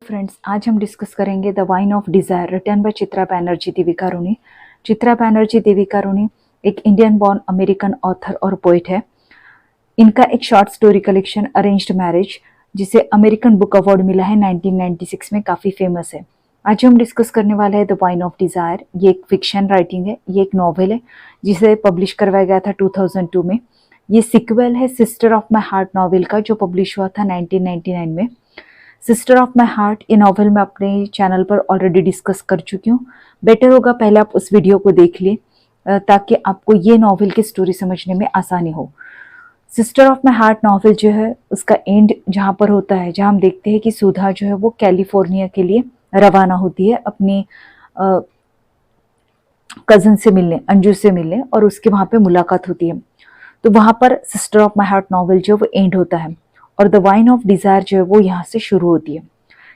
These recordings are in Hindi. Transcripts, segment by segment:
फ्रेंड्स, आज हम डिस्कस करेंगे the vine of desire written by Chitra Banerjee Divakaruni. Chitra Banerjee Divakaruni एक इंडियन बॉर्न अमेरिकन ऑथर और पोइट है। इनका एक short story collection arranged marriage, जिसे अमेरिकन बुक अवार्ड मिला है 1996 में, काफ़ी फेमस है। आज हम डिस्कस करने वाले हैं द वाइन ऑफ डिज़ायर। ये एक फिक्शन राइटिंग है, ये एक नॉवेल है जिसे पब्लिश करवाया गया था 2002 में। ये सिक्वल है sister of my heart novel का, जो पब्लिश हुआ था 1999 में। सिस्टर ऑफ माई हार्ट ये नॉवेल मैं अपने चैनल पर ऑलरेडी डिस्कस कर चुकी हूँ। बेटर होगा पहले आप उस वीडियो को देख लिए ताकि आपको ये नॉवेल की स्टोरी समझने में आसानी हो। Sister of my heart novel जो है उसका एंड जहाँ पर होता है, जहाँ हम देखते हैं कि सुधा जो है वो कैलिफोर्निया के लिए रवाना होती है अपनी कज़न से मिलने, अंजू से मिलने, और उसके वहाँ पे मुलाकात होती है। तो वहाँ पर sister of my heart novel जो है वो एंड होता है और द वाइन ऑफ डिज़ायर जो है वो यहाँ से शुरू होती है।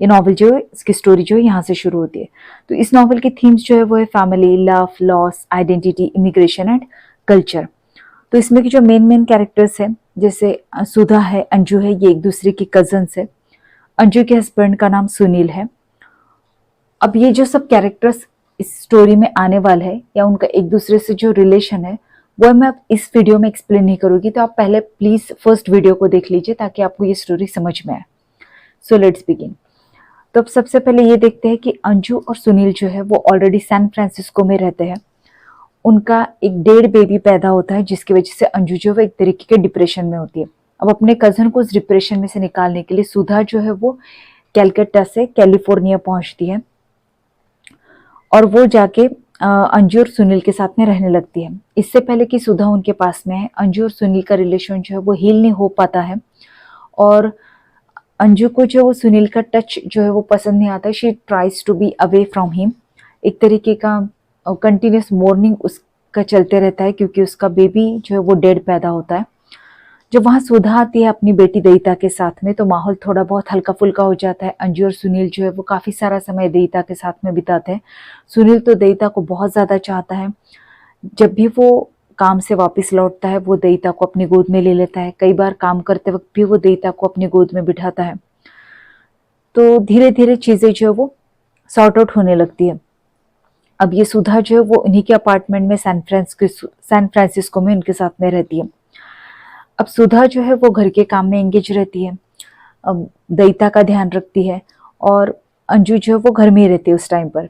ये नॉवेल जो है, इसकी स्टोरी जो है यहाँ से शुरू होती है। तो इस नॉवेल की थीम्स जो है वो है family, love, loss, identity, immigration and culture. तो इसमें की जो मेन कैरेक्टर्स हैं, जैसे सुधा है, अंजू है, ये एक दूसरे की कजन्स है। अंजू के हस्बैंड का नाम सुनील है। अब ये जो सब कैरेक्टर्स इस स्टोरी में आने वाले हैं या उनका एक दूसरे से जो रिलेशन है वो मैं अब इस वीडियो में एक्सप्लेन नहीं करूँगी। तो आप पहले प्लीज फर्स्ट वीडियो को देख लीजिए ताकि आपको ये स्टोरी समझ में आए। So let's begin. तो अब सबसे पहले ये देखते हैं कि अंजू और सुनील जो है वो ऑलरेडी सैन फ्रांसिस्को में रहते हैं। उनका एक डेढ़ बेबी पैदा होता है, जिसकी वजह से अंजू जो है एक तरीके के डिप्रेशन में होती है। अब अपने कजन को उस डिप्रेशन में से निकालने के लिए सुधा जो है वो कैलकाटा से कैलिफोर्निया पहुंचती है और वो जाके अंजू और सुनील के साथ में रहने लगती है। इससे पहले कि सुधा उनके पास में है, अंजू और सुनील का रिलेशन जो है वो हील नहीं हो पाता है और अंजू को जो वो सुनील का टच जो है वो पसंद नहीं आता है। She tries to be away from him. एक तरीके का कंटिन्यूस मॉर्निंग उसका चलते रहता है क्योंकि उसका बेबी जो है वो डेड पैदा होता है। जब वहाँ सुधा आती है अपनी बेटी दयिता के साथ में, तो माहौल थोड़ा बहुत हल्का फुल्का हो जाता है। अंजू और सुनील जो है वो काफ़ी सारा समय दयिता के साथ में बिताते हैं। सुनील तो दयिता को बहुत ज़्यादा चाहता है। जब भी वो काम से वापस लौटता है वो दयिता को अपनी गोद में ले लेता है। कई बार काम करते वक्त भी वो दयिता को अपनी गोद में बिठाता है। तो धीरे धीरे चीज़ें जो है वो सॉर्ट आउट होने लगती है। अब ये सुधा जो है वो उन्हीं के अपार्टमेंट में सैन फ्रांसिस्को में उनके साथ में रहती है। अब सुधा जो है वो घर के काम में एंगेज रहती है, अब दयिता का ध्यान रखती है और अंजू जो है वो घर में ही रहती है उस टाइम पर।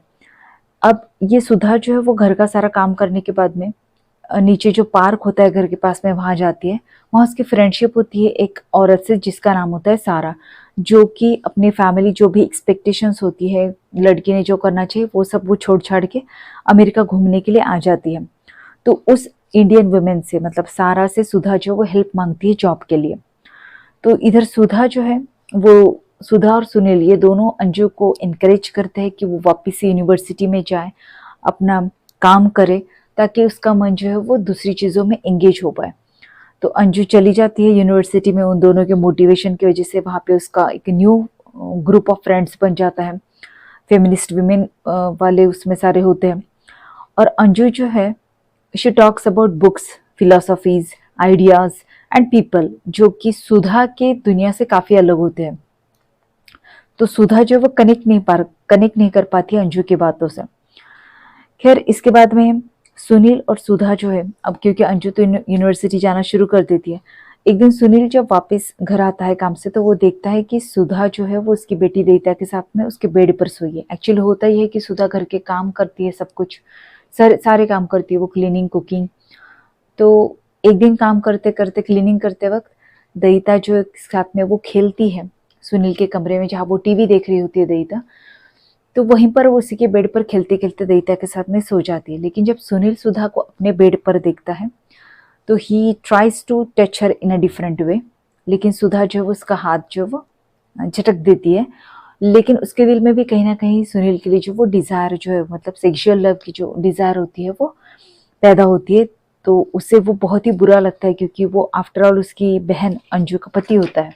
अब ये सुधा जो है वो घर का सारा काम करने के बाद में नीचे जो पार्क होता है घर के पास में, वहाँ जाती है। वहाँ उसकी फ्रेंडशिप होती है एक औरत से जिसका नाम होता है सारा, जो कि अपनी फैमिली जो भी एक्सपेक्टेशंस होती है लड़की ने जो करना चाहिए वो सब वो छोड़ छाड़ के अमेरिका घूमने के लिए आ जाती है। तो उस इंडियन वुमेन से, मतलब सारा से, सुधा जो वो हेल्प मांगती है जॉब के लिए। तो इधर सुधा जो है वो, सुधा और सुनील ये दोनों अंजू को इनकरेज करते हैं कि वो वापस से यूनिवर्सिटी में जाए, अपना काम करे, ताकि उसका मन जो है वो दूसरी चीज़ों में एंगेज हो पाए। तो अंजू चली जाती है यूनिवर्सिटी में उन दोनों के मोटिवेशन की वजह से। वहाँ पे उसका एक न्यू ग्रुप ऑफ फ्रेंड्स बन जाता है, फेमिनिस्ट विमेन वाले उसमें सारे होते हैं। और अंजू जो है she talks about books, philosophies, ideas and people, जो कि सुधा के दुनिया से काफ़ी अलग होते हैं। तो सुधा जो वो कनेक्ट नहीं कर पाती अंजू की बातों से। खैर, इसके बाद में सुनील और सुधा जो है, अब क्योंकि अंजू तो यूनिवर्सिटी जाना शुरू कर देती है, एक दिन सुनील जब वापस घर आता है काम से तो वो देखता है कि सुधा जो है वो उसकी बेटी दयिता के साथ में उसके बेड पर सोई है। एक्चुअली होता ही है कि सुधा घर के काम करती है, सब कुछ सारे काम करती है, वो क्लीनिंग, कुकिंग। तो एक दिन काम करते करते, क्लीनिंग करते वक्त, दयिता जो साथ में वो खेलती है सुनील के कमरे में, जहाँ वो टीवी देख रही होती है दयिता। तो वहीं पर वो उसी के बेड पर खेलते खेलते दयिता के साथ में सो जाती है। लेकिन जब सुनील सुधा को अपने बेड पर देखता है तो he tries to touch her in a different way, लेकिन सुधा जो है उसका हाथ जो वो झटक देती है। लेकिन उसके दिल में भी कहीं ना कहीं सुनील के लिए जो वो डिज़ायर जो है, मतलब सेक्सुअल लव की जो डिज़ायर होती है वो पैदा होती है। तो उसे वो बहुत ही बुरा लगता है क्योंकि वो आफ्टर ऑल उसकी बहन अंजू का पति होता है।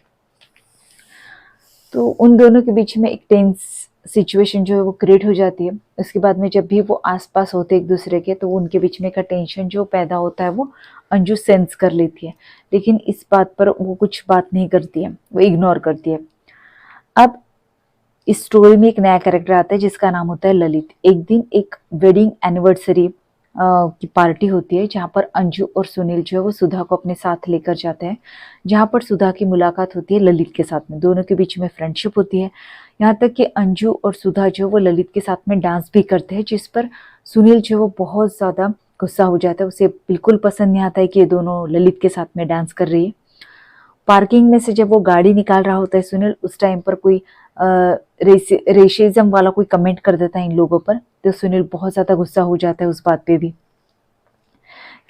तो उन दोनों के बीच में एक टेंस सिचुएशन जो है वो क्रिएट हो जाती है। उसके बाद में जब भी वो आसपास होते एक दूसरे के, तो उनके बीच में का टेंशन जो पैदा होता है वो अंजू सेंस कर लेती है, लेकिन इस बात पर वो कुछ बात नहीं करती है, वो इग्नोर करती है। अब इस स्टोरी में एक नया कैरेक्टर आता है जिसका नाम होता है ललित। एक दिन एक वेडिंग एनिवर्सरी की पार्टी होती है जहाँ पर अंजू और सुनील जो है वो सुधा को अपने साथ लेकर जाते हैं, जहाँ पर सुधा की मुलाकात होती है ललित के साथ में। दोनों के बीच में फ्रेंडशिप होती है, यहाँ तक कि अंजू और सुधा जो है वो ललित के साथ में डांस भी करते हैं, जिस पर सुनील जो है वो बहुत ज़्यादा गुस्सा हो जाता है। उसे बिल्कुल पसंद नहीं आता है कि ये दोनों ललित के साथ में डांस कर रही है। पार्किंग में से जब वो गाड़ी निकाल रहा होता है सुनील, उस टाइम पर कोई रेशिज्म वाला कोई कमेंट कर देता है इन लोगों पर, तो सुनील बहुत ज़्यादा गुस्सा हो जाता है उस बात पे भी।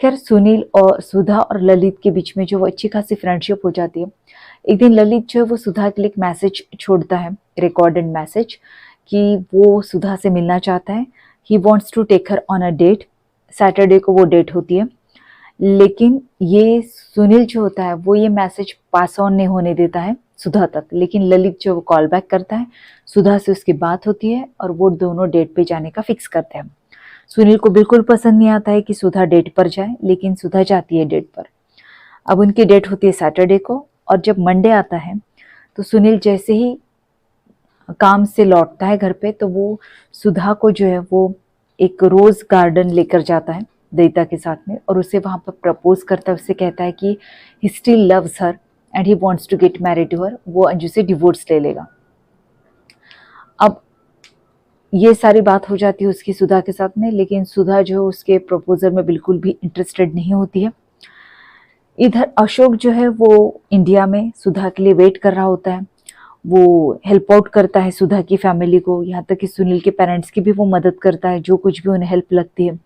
खैर सुनील और सुधा और ललित के बीच में जो वो अच्छी खासी फ्रेंडशिप हो जाती है। एक दिन ललित जो है वो सुधा के लिए एक मैसेज छोड़ता है, रिकॉर्डेड मैसेज, कि वो सुधा से मिलना चाहता है। He wants to take her on a date. Saturday को वो डेट होती है, लेकिन ये सुनील जो होता है वो ये मैसेज पास ऑन नहीं होने देता है सुधा तक। लेकिन ललित जो वो कॉल बैक करता है, सुधा से उसकी बात होती है और वो दोनों डेट पे जाने का फिक्स करते हैं। सुनील को बिल्कुल पसंद नहीं आता है कि सुधा डेट पर जाए, लेकिन सुधा जाती है डेट पर। अब उनकी डेट होती है सैटरडे को, और जब मंडे आता है तो सुनील जैसे ही काम से लौटता है घर पे, तो वो सुधा को जो है वो एक रोज गार्डन लेकर जाता है दयिता के साथ में, और उसे वहाँ पर प्रपोज करता है। उससे कहता है कि he still loves her and he wants to get married to her. वो अंजू से डिवोर्स ले लेगा। अब ये सारी बात हो जाती है उसकी सुधा के साथ में, लेकिन सुधा जो उसके प्रपोजल में बिल्कुल भी इंटरेस्टेड नहीं होती है। इधर अशोक जो है वो इंडिया में सुधा के लिए वेट कर रहा होता है। वो हेल्प आउट करता है सुधा की फैमिली को, यहाँ तक कि सुनील के पेरेंट्स की भी वो मदद करता है, जो कुछ भी उन्हें हेल्प लगती है।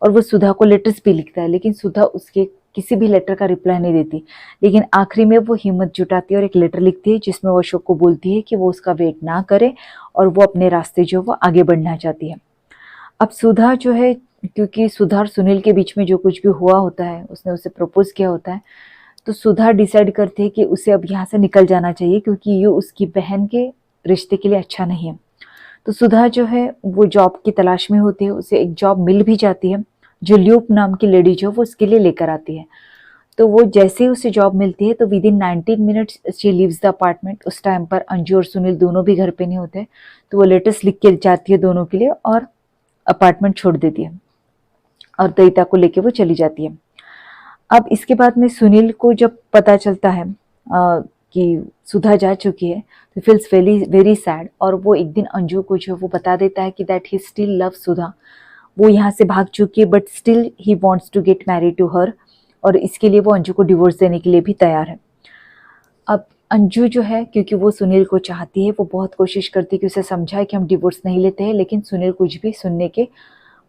और वो सुधा को लेटर्स भी लिखता है, लेकिन सुधा उसके किसी भी लेटर का रिप्लाई नहीं देती। लेकिन आखिरी में वो हिम्मत जुटाती है और एक लेटर लिखती है, जिसमें वो अशोक को बोलती है कि वो उसका वेट ना करे और वो अपने रास्ते जो वो आगे बढ़ना चाहती है। अब सुधा जो है, क्योंकि सुधा और सुनील के बीच में जो कुछ भी हुआ होता है, उसने उसे प्रपोज किया होता है, तो सुधा डिसाइड करती है कि उसे अब यहाँ से निकल जाना चाहिए, क्योंकि ये उसकी बहन के रिश्ते के लिए अच्छा नहीं है। तो सुधा जो है वो जॉब की तलाश में होती है। उसे एक जॉब मिल भी जाती है, जो ल्यूप नाम की लेडी जो वो उसके लिए लेकर आती है। तो वो जैसे ही उसे जॉब मिलती है तो with in 19 minutes she leaves the apartment. उस टाइम पर अंजू और सुनील दोनों भी घर पे नहीं होते, तो वो लेटर्स लिख के जाती है दोनों के लिए और अपार्टमेंट छोड़ देती है और दयिता को लेके वो चली जाती है। अब इसके बाद में सुनील को जब पता चलता है कि सुधा जा चुकी है, तो फील्स वेरी वेरी सैड, और वो एक दिन अंजू को जो वो बता देता है कि that he still love Sudha. वो यहाँ से भाग चुकी है but still he wants to get married to her, और इसके लिए वो अंजू को डिवोर्स देने के लिए भी तैयार है। अब अंजू जो है, क्योंकि वो सुनील को चाहती है, वो बहुत कोशिश करती है कि उसे समझाए कि हम डिवोर्स नहीं लेते हैं, लेकिन सुनील कुछ भी सुनने के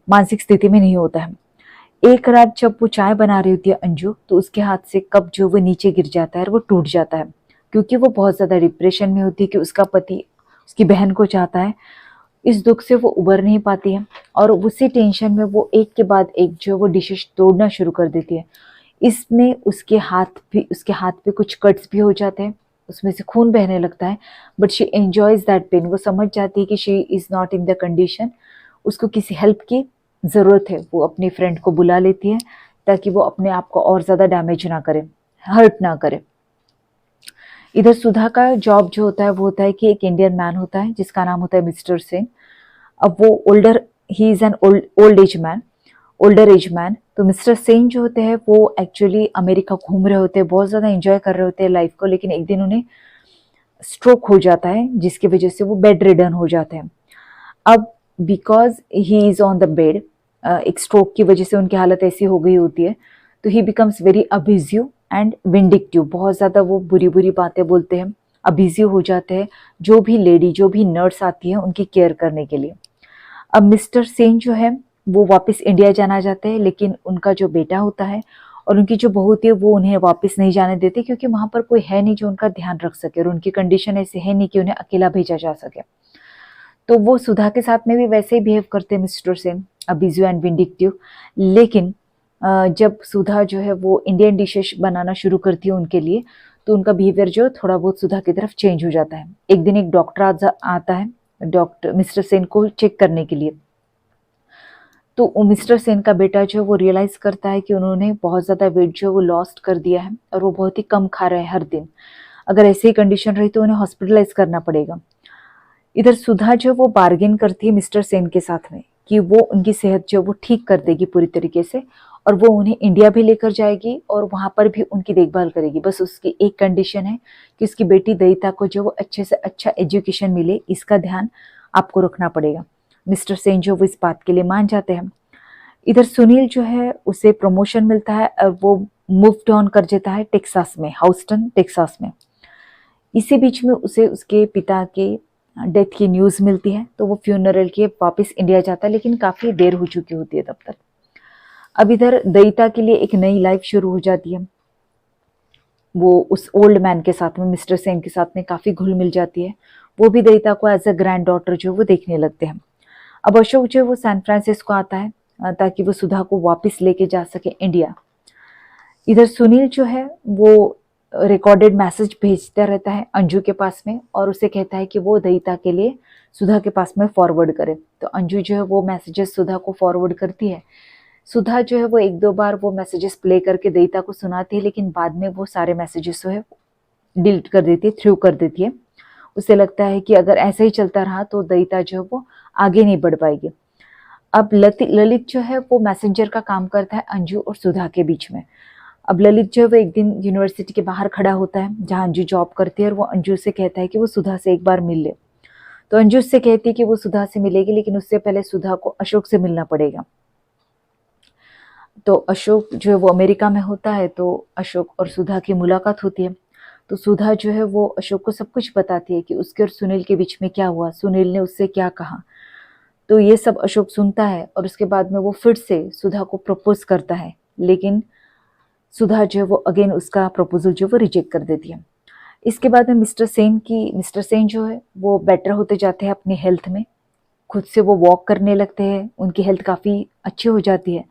मानसिक स्थिति में नहीं होता है। एक रात जब वो चाय बना रही होती है अंजू, तो उसके हाथ से कप जो वो नीचे गिर जाता है और वो टूट जाता है, क्योंकि वो बहुत ज़्यादा डिप्रेशन में होती है कि उसका पति उसकी बहन को चाहता है। इस दुख से वो उबर नहीं पाती है और उसी टेंशन में वो एक के बाद एक जो वो डिशेस तोड़ना शुरू कर देती है। इसमें उसके हाथ पे कुछ कट्स भी हो जाते हैं, उसमें से खून बहने लगता है, but she enjoys that pain. वो समझ जाती है कि she is not in the condition, उसको किसी हेल्प की ज़रूरत है। वो अपनी फ्रेंड को बुला लेती है ताकि वो अपने आप को और ज़्यादा डैमेज ना करे, हर्ट ना करे। इधर सुधा का जॉब जो होता है वो होता है कि एक इंडियन मैन होता है जिसका नाम होता है मिस्टर सेन। अब वो he is an older age man. तो मिस्टर सेन जो होते हैं वो एक्चुअली अमेरिका घूम रहे होते हैं, बहुत ज़्यादा एंजॉय कर रहे होते हैं लाइफ को, लेकिन एक दिन उन्हें स्ट्रोक हो जाता है, जिसकी वजह से वो बेड रिडन हो जाते हैं। अब because he is on the bed, एक स्ट्रोक की वजह से उनकी हालत ऐसी हो गई होती है, तो ही becomes very abusive and vindictive. बहुत ज़्यादा वो बुरी बुरी बातें बोलते हैं, अब्यूजिव हो जाते हैं जो भी नर्स आती है उनकी केयर करने के लिए। अब मिस्टर सेन जो है वो वापस इंडिया जाना चाहते हैं, लेकिन उनका जो बेटा होता है और उनकी जो बहू होती है वो उन्हें वापस नहीं जाने देते, क्योंकि वहाँ पर कोई है नहीं जो उनका ध्यान रख सके, और उनकी कंडीशन ऐसी है नहीं कि उन्हें अकेला भेजा जा सके। तो वो सुधा के साथ में भी वैसे ही बिहेव करते हैं mister Sen, abusive and vindictive. लेकिन जब सुधा जो है वो इंडियन डिशेस बनाना शुरू करती है उनके लिए, तो उनका बिहेवियर जो थोड़ा बहुत सुधा की तरफ चेंज हो जाता है। एक दिन एक डॉक्टर आता है डॉक्टर मिस्टर सेन को चेक करने के लिए। तो मिस्टर सेन का बेटा जो है वो रियलाइज़ करता है कि उन्होंने बहुत ज़्यादा वेट जो वो लॉस्ट कर दिया है और वो बहुत ही कम खा रहे हैं हर दिन। अगर ऐसी ही कंडीशन रही तो उन्हें हॉस्पिटलाइज करना पड़ेगा। इधर सुधा जो वो बार्गेन करती है मिस्टर सेन के साथ में कि वो उनकी सेहत जो वो ठीक कर देगी पूरी तरीके से, और वो उन्हें इंडिया भी लेकर जाएगी और वहां पर भी उनकी देखभाल करेगी। बस उसकी एक कंडीशन है कि उसकी बेटी दयिता को जो वो अच्छे से अच्छा एजुकेशन मिले, इसका ध्यान आपको रखना पड़ेगा। मिस्टर सेन जो वो इस बात के लिए मान जाते हैं। इधर सुनील जो है उसे प्रमोशन मिलता है और वो मूव ऑन कर जाता है टेक्सास में, हाउस्टन टेक्सास में। इसी बीच में उसे उसके पिता के डेथ की न्यूज़ मिलती है, तो वो फ्यूनरल के वापस इंडिया जाता है, लेकिन काफ़ी देर हो चुकी होती है तब तक। अब इधर दयिता के लिए एक नई लाइफ शुरू हो जाती है। वो उस ओल्ड मैन के साथ में, मिस्टर सेन के साथ में काफ़ी घुल मिल जाती है। वो भी दयिता को एज अ ग्रैंड डॉटर जो वो देखने लगते हैं। अब अशोक जो है वो सैन फ्रांसिस्को आता है ताकि वो सुधा को वापस लेके जा सके इंडिया। इधर सुनील जो है वो रिकॉर्डेड मैसेज भेजता रहता है अंजू के पास में और उसे कहता है कि वो दयिता के लिए सुधा के पास में फॉरवर्ड करे। तो अंजू जो है वो मैसेजेस सुधा को फॉरवर्ड करती है। सुधा जो है वो एक दो बार वो मैसेजेस प्ले करके दयिता को सुनाती है, लेकिन बाद में वो सारे मैसेजेस जो है डिलीट कर देती है, थ्रू कर देती है। उसे लगता है कि अगर ऐसे ही चलता रहा तो दयिता जो है वो आगे नहीं बढ़ पाएगी। अब ललित जो है वो मैसेंजर का काम करता है अंजू और सुधा के बीच में। अब ललित जो है वो एक दिन यूनिवर्सिटी के बाहर खड़ा होता है जहाँ अंजू जॉब करती है और वो अंजू से कहता है कि वो सुधा से एक बार मिल ले। तो अंजू उससे कहती है कि वो सुधा से मिलेगी, लेकिन उससे पहले सुधा को अशोक से मिलना पड़ेगा। तो अशोक जो है वो अमेरिका में होता है, तो अशोक और सुधा की मुलाकात होती है। तो सुधा जो है वो अशोक को सब कुछ बताती है कि उसके और सुनील के बीच में क्या हुआ, सुनील ने उससे क्या कहा। तो ये सब अशोक सुनता है और उसके बाद में वो फिर से सुधा को प्रपोज करता है, लेकिन सुधा जो है वो अगेन उसका प्रपोजल जो वो रिजेक्ट कर देती है। इसके बाद में मिस्टर सेन जो है वो बेटर होते जाते हैं अपनी हेल्थ में। खुद से वो वॉक करने लगते हैं, उनकी हेल्थ काफ़ी अच्छी हो जाती है।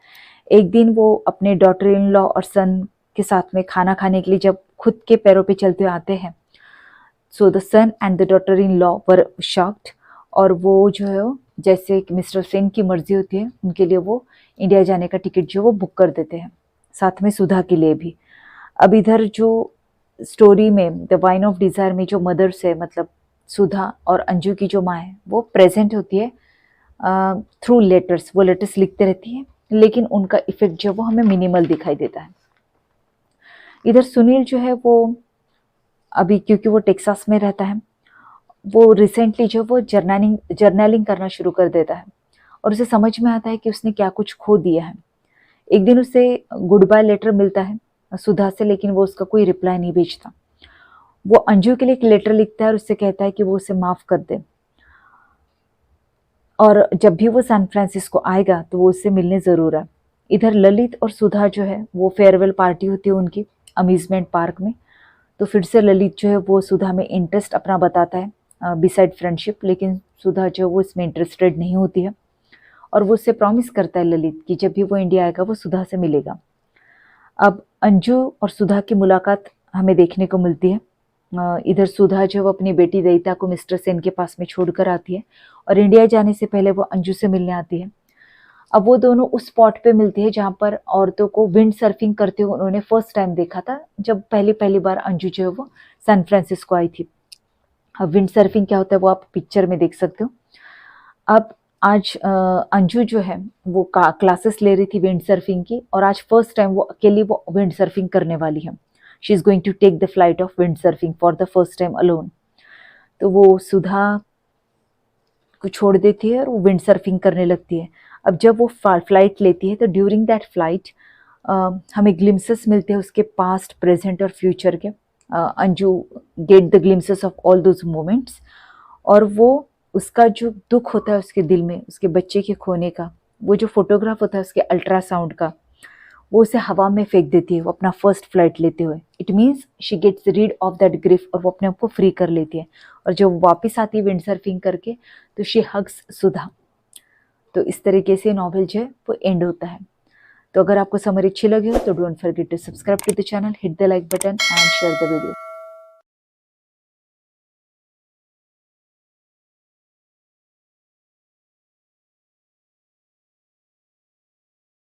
एक दिन वो अपने डॉटर इन लॉ और सन के साथ में खाना खाने के लिए जब खुद के पैरों पे चलते हुए आते हैं, so the son and the daughter in law were shocked, और वो जो है जैसे मिस्टर सेन की मर्जी होती है उनके लिए वो इंडिया जाने का टिकट जो वो बुक कर देते हैं, साथ में सुधा के लिए भी। अब इधर जो स्टोरी में द वाइन ऑफ डिज़ायर में जो मदर्स है, मतलब सुधा और अंजू की जो माँ है, वो प्रेजेंट होती है थ्रू लेटर्स। वो लेटर्स लिखते रहती है, लेकिन उनका इफेक्ट जो वो हमें मिनिमल दिखाई देता है। इधर सुनील जो है वो अभी, क्योंकि वो टेक्सास में रहता है, वो रिसेंटली जो वो जर्नलिंग करना शुरू कर देता है और उसे समझ में आता है कि उसने क्या कुछ खो दिया है। एक दिन उसे गुड बाय लेटर मिलता है सुधा से, लेकिन वो उसका कोई रिप्लाई नहीं भेजता। वो अंजू के लिए एक लेटर लिखता है और उससे कहता है कि वो उसे माफ़ कर दे, और जब भी वो सैन फ्रांसिस्को आएगा तो वो उससे मिलने ज़रूर है। इधर ललित और सुधा जो है वो फेयरवेल पार्टी होती है उनकी अम्यूज़मेंट पार्क में। तो फिर से ललित जो है वो सुधा में इंटरेस्ट अपना बताता है बिसाइड फ्रेंडशिप, लेकिन सुधा जो वो इसमें इंटरेस्टेड नहीं होती है और वो उससे प्रॉमिस करता है ललित कि जब भी वो इंडिया आएगा वो सुधा से मिलेगा। अब अंजू और सुधा की मुलाकात हमें देखने को मिलती है। इधर सुधा जो वो अपनी बेटी दयिता को मिस्टर सेन के पास में छोड़कर आती है और इंडिया जाने से पहले वो अंजू से मिलने आती है। अब वो दोनों उस स्पॉट पे मिलती है जहाँ पर औरतों को विंड सर्फिंग करते हुए उन्होंने फर्स्ट टाइम देखा था, जब पहली बार अंजू जो है वो सैन फ्रांसिस्को आई थी। अब विंड सर्फिंग क्या होता है वो आप पिक्चर में देख सकते हो। अब आज अंजू जो है वो क्लासेस ले रही थी विंड सर्फिंग की, और आज फर्स्ट टाइम वो अकेली वो विंड सर्फिंग करने वाली है। She is going to take the flight of wind surfing for the first time alone. तो वो सुधा को छोड़ देती है और वो विंड सर्फिंग करने लगती है। अब जब वो फ्लाइट लेती है तो ड्यूरिंग दैट फ्लाइट हमें ग्लिम्सेस मिलते हैं उसके पास्ट, प्रेजेंट और फ्यूचर के। Anju get the glimpses of all those moments, और वो उसका जो दुख होता है उसके दिल में उसके बच्चे के खोने का, वो जो फोटोग्राफ होता है उसके अल्ट्रासाउंड का, वो उसे हवा में फेंक देती है वो अपना फर्स्ट फ्लाइट लेते हुए। It means she gets rid of that grief, और वो अपने आप को फ्री कर लेती है। और जब वापस आती है विंड सर्फिंग करके तो शी हग्स सुधा। तो इस तरीके से नॉवेल जो है वो एंड होता है। तो अगर आपको समरी अच्छी लगी हो तो don't forget to subscribe to the channel, hit the like button and share the video.